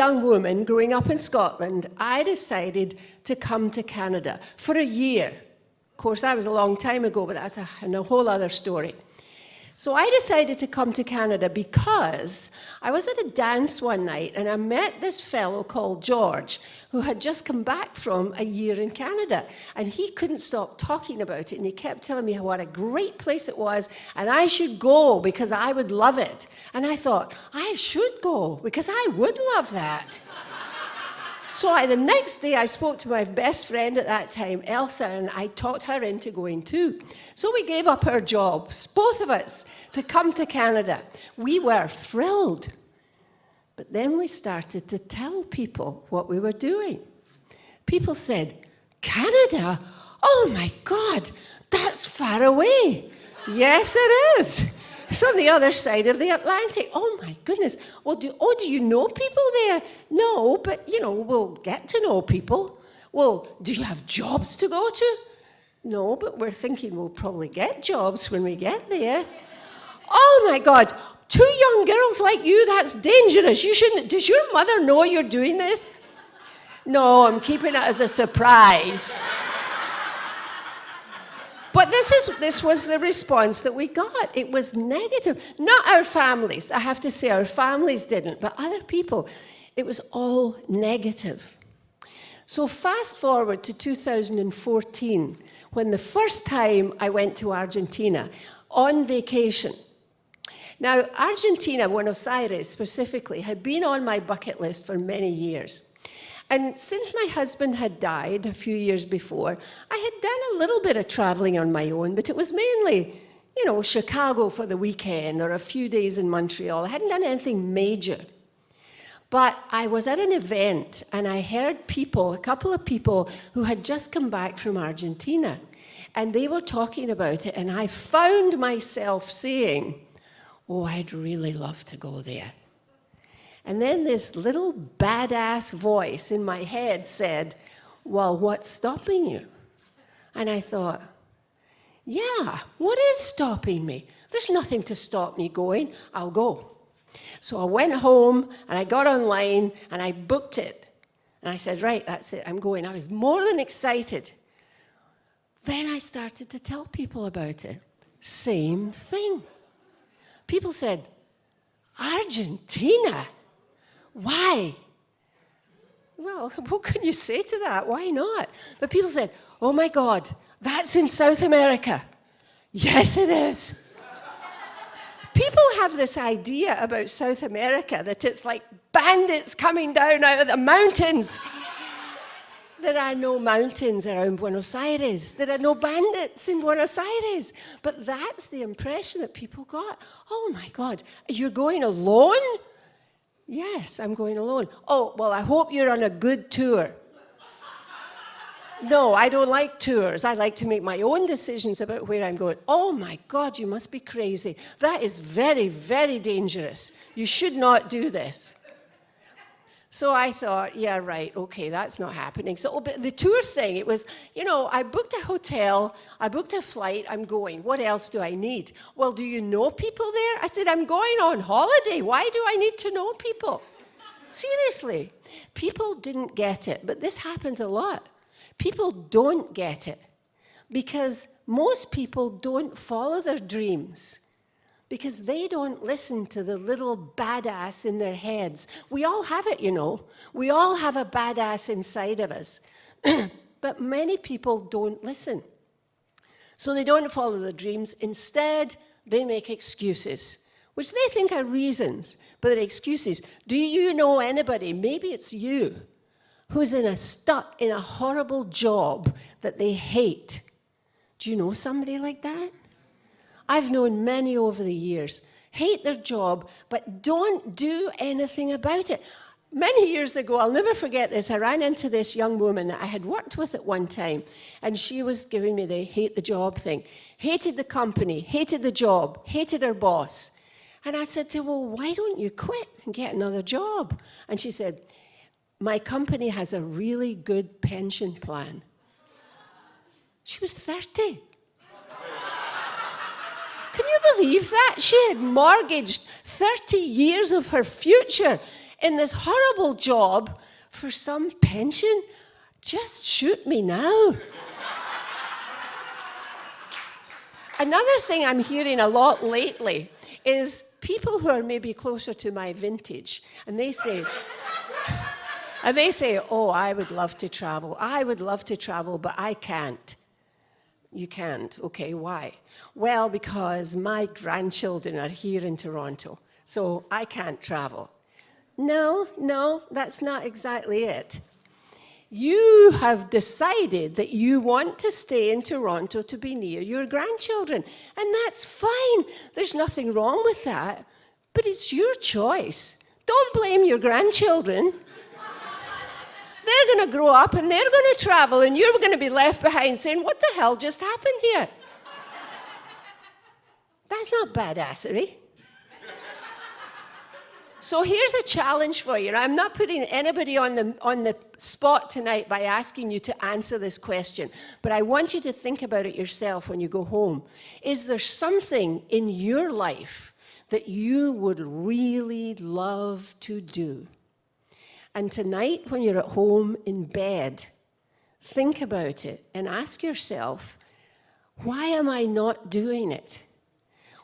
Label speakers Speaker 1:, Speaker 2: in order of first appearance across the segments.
Speaker 1: young woman growing up in Scotland, I decided to come to Canada for a year. Of course, that was a long time ago, but that's a whole other story. So I decided to come to Canada because I was at a dance one night and I met this fellow called George who had just come back from a year in Canada, and he couldn't stop talking about it, and he kept telling me what a great place it was and I should go because I would love it. And I thought, I should go because I would love that. So the next day I spoke to my best friend at that time, Elsa, and I talked her into going too. So we gave up our jobs, both of us, to come to Canada. We were thrilled. But then we started to tell people what we were doing. People said, Canada? Oh my God, that's far away. Yes, it is. It's on the other side of the Atlantic. Oh my goodness. Well, do you know people there? No, but we'll get to know people. Well, do you have jobs to go to? No, but we're thinking we'll probably get jobs when we get there. Oh my God, 2 young girls like you, that's dangerous. You shouldn't. Does your mother know you're doing this? No, I'm keeping it as a surprise. But this was the response that we got. It was negative. Not our families. I have to say, our families didn't, but other people. It was all negative. So fast forward to 2014, when the first time I went to Argentina on vacation. Now, Argentina, Buenos Aires specifically, had been on my bucket list for many years. And since my husband had died a few years before, I had done a little bit of traveling on my own, but it was mainly, Chicago for the weekend or a few days in Montreal. I hadn't done anything major. But I was at an event and I heard a couple of people who had just come back from Argentina, and they were talking about it, and I found myself saying, oh, I'd really love to go there. And then this little badass voice in my head said, well, what's stopping you? And I thought, yeah, what is stopping me? There's nothing to stop me going. I'll go. So I went home and I got online and I booked it. And I said, right, that's it, I'm going. I was more than excited. Then I started to tell people about it. Same thing. People said, Argentina? Why? Well, what can you say to that? Why not? But people said, oh my God, that's in South America. Yes, it is. People have this idea about South America that it's like bandits coming down out of the mountains. There are no mountains around Buenos Aires. There are no bandits in Buenos Aires. But that's the impression that people got. Oh my God, you're going alone? Yes, I'm going alone. Oh, well, I hope you're on a good tour. No, I don't like tours. I like to make my own decisions about where I'm going. Oh my God, you must be crazy. That is very, very dangerous. You should not do this. So I thought, yeah, right, okay, that's not happening. So but the tour thing, it was, I booked a hotel, I booked a flight, I'm going. What else do I need? Well, do you know people there? I said, I'm going on holiday. Why do I need to know people? Seriously. People didn't get it, but this happened a lot. People don't get it because most people don't follow their dreams, because they don't listen to the little badass in their heads. We all have it, We all have a badass inside of us. But many people don't listen. So they don't follow their dreams. Instead, they make excuses, which they think are reasons, but they're excuses. Do you know anybody, maybe it's you, who's stuck in a horrible job that they hate? Do you know somebody like that? I've known many over the years, hate their job, but don't do anything about it. Many years ago, I'll never forget this, I ran into this young woman that I had worked with at one time, and she was giving me the hate the job thing. Hated the company, hated the job, hated her boss. And I said to her, well, why don't you quit and get another job? And she said, my company has a really good pension plan. She was 30. Can you believe that? She had mortgaged 30 years of her future in this horrible job for some pension? Just shoot me now. Another thing I'm hearing a lot lately is people who are maybe closer to my vintage, and they say, oh, I would love to travel. I would love to travel, but I can't. You can't. Okay, why? Well, because my grandchildren are here in Toronto, so I can't travel. No, that's not exactly it. You have decided that you want to stay in Toronto to be near your grandchildren, and that's fine. There's nothing wrong with that, but it's your choice. Don't blame your grandchildren. They're going to grow up and they're going to travel, and you're going to be left behind saying, what the hell just happened here? That's not badassery. So here's a challenge for you. I'm not putting anybody on the spot tonight by asking you to answer this question, but I want you to think about it yourself when you go home. Is there something in your life that you would really love to do? And tonight, when you're at home in bed, think about it and ask yourself, why am I not doing it?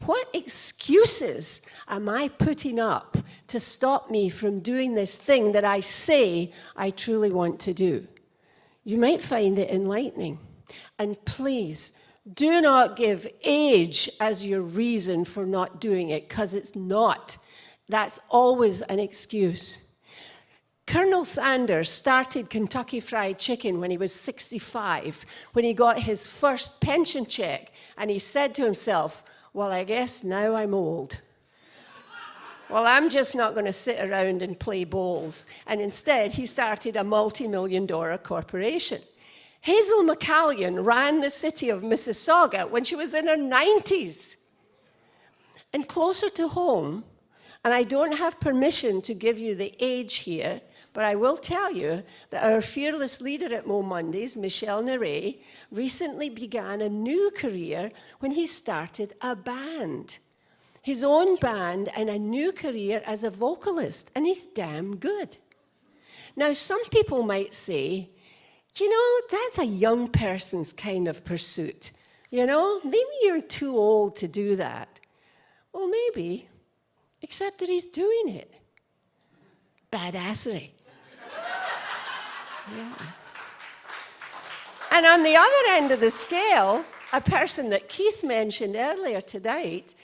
Speaker 1: What excuses am I putting up to stop me from doing this thing that I say I truly want to do? You might find it enlightening. And please, do not give age as your reason for not doing it, because it's not. That's always an excuse. Colonel Sanders started Kentucky Fried Chicken when he was 65, when he got his first pension check, and he said to himself, well, I guess now I'm old. Well, I'm just not going to sit around and play bowls. And instead, he started a multi-million-dollar corporation. Hazel McCallion ran the city of Mississauga when she was in her 90s. And closer to home, and I don't have permission to give you the age here, but I will tell you that our fearless leader at MoMondays, Michel Neray, recently began a new career when he started a band. His own band and a new career as a vocalist, and he's damn good. Now, some people might say, you know, that's a young person's kind of pursuit. You know, maybe you're too old to do that. Well, maybe, except that he's doing it. Badassery. Yeah. And on the other end of the scale, a person that Keith mentioned earlier tonight,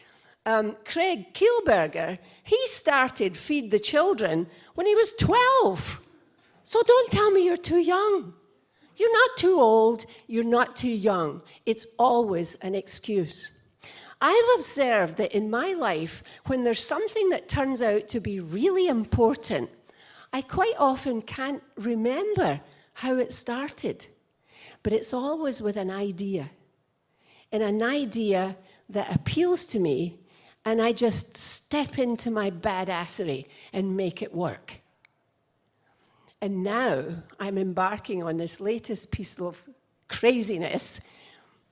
Speaker 1: Craig Kielberger, he started Feed the Children when he was 12. So don't tell me you're too young. You're not too old, you're not too young. It's always an excuse. I've observed that in my life, when there's something that turns out to be really important, I quite often can't remember how it started, but it's always with an idea, and an idea that appeals to me, and I just step into my badassery and make it work. And now I'm embarking on this latest piece of craziness.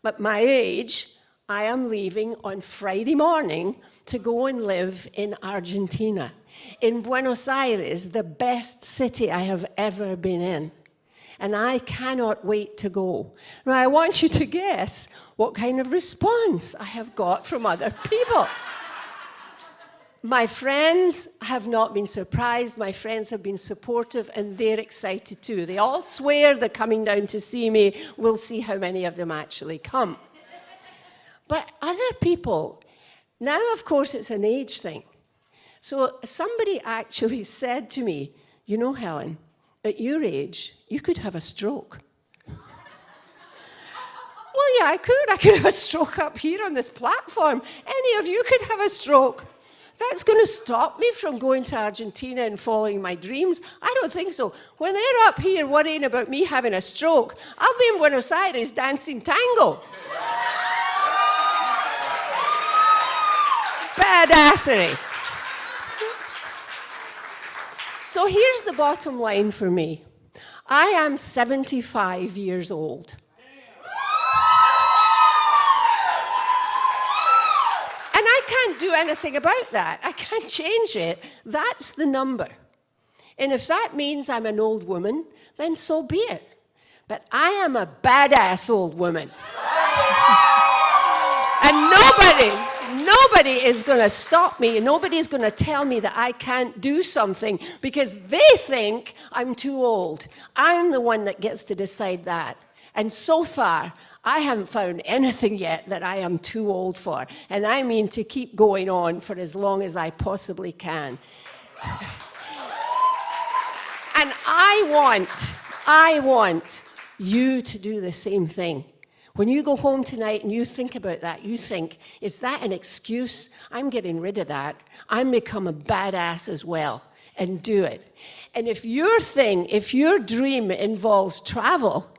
Speaker 1: At my age, I am leaving on Friday morning to go and live in Argentina, in Buenos Aires, the best city I have ever been in. And I cannot wait to go. Now, I want you to guess what kind of response I have got from other people. My friends have not been surprised. My friends have been supportive, and they're excited too. They all swear they're coming down to see me. We'll see how many of them actually come. But other people, now of course it's an age thing. So somebody actually said to me, you know, Helen, at your age, you could have a stroke. Well, yeah, I could. I could have a stroke up here on this platform. Any of you could have a stroke. That's going to stop me from going to Argentina and following my dreams? I don't think so. When they're up here worrying about me having a stroke, I'll be in Buenos Aires dancing tango. Badassery. So here's the bottom line for me. I am 75 years old. And I can't do anything about that. I can't change it. That's the number. And if that means I'm an old woman, then so be it. But I am a badass old woman. And nobody is going to stop me. Nobody's going to tell me that I can't do something because they think I'm too old. I'm the one that gets to decide that. And so far, I haven't found anything yet that I am too old for. And I mean to keep going on for as long as I possibly can. And I want you to do the same thing. When you go home tonight and you think about that, you think, is that an excuse? I'm getting rid of that. I'm become a badass as well, and do it. And if your dream involves travel,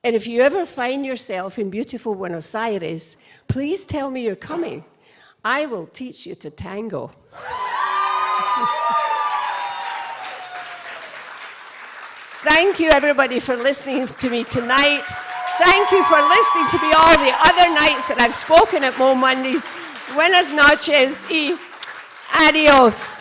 Speaker 1: and if you ever find yourself in beautiful Buenos Aires, please tell me you're coming. I will teach you to tango. Thank you, everybody, for listening to me tonight. Thank you for listening to me all the other nights that I've spoken at MoMondays. Buenas noches y adios.